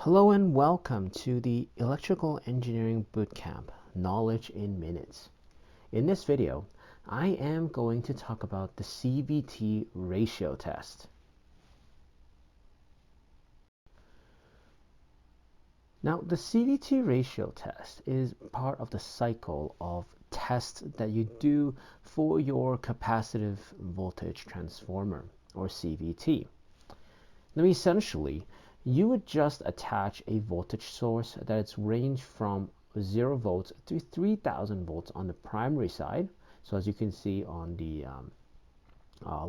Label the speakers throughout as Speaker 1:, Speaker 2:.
Speaker 1: Hello and welcome to the Electrical Engineering Bootcamp, Knowledge in Minutes. In this video, I am going to talk about the CVT Ratio Test. Now, the CVT Ratio Test is part of the cycle of tests that you do for your capacitive voltage transformer, or CVT. Now, essentially, you would just attach a voltage source that is ranged from 0 volts to 3000 volts on the primary side. So as you can see on the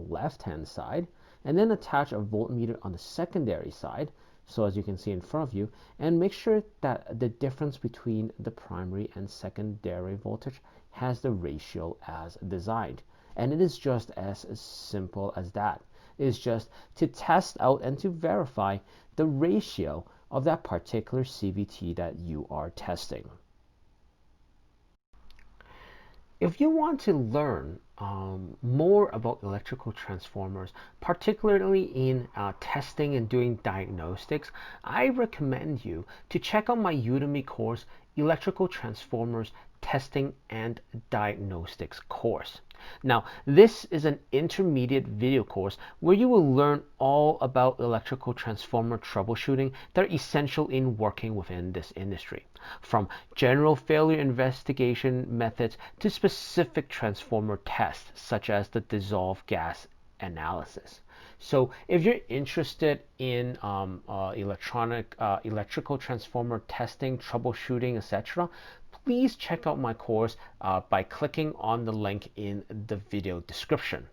Speaker 1: left hand side, and then attach a voltmeter on the secondary side. So as you can see in front of you, and make sure that the difference between the primary and secondary voltage has the ratio as designed. And it is just as simple as that. It is just to test out and to verify the ratio of that particular CVT that you are testing. If you want to learn more about electrical transformers, particularly in testing and doing diagnostics, I recommend you to check out my Udemy course, Electrical Transformers Testing and Diagnostics course. Now, this is an intermediate video course where you will learn all about electrical transformer troubleshooting that are essential in working within this industry, from general failure investigation methods to specific transformer tests, such as the dissolved gas analysis. So if you're interested in electrical transformer testing, troubleshooting, etc., please check out my course by clicking on the link in the video description.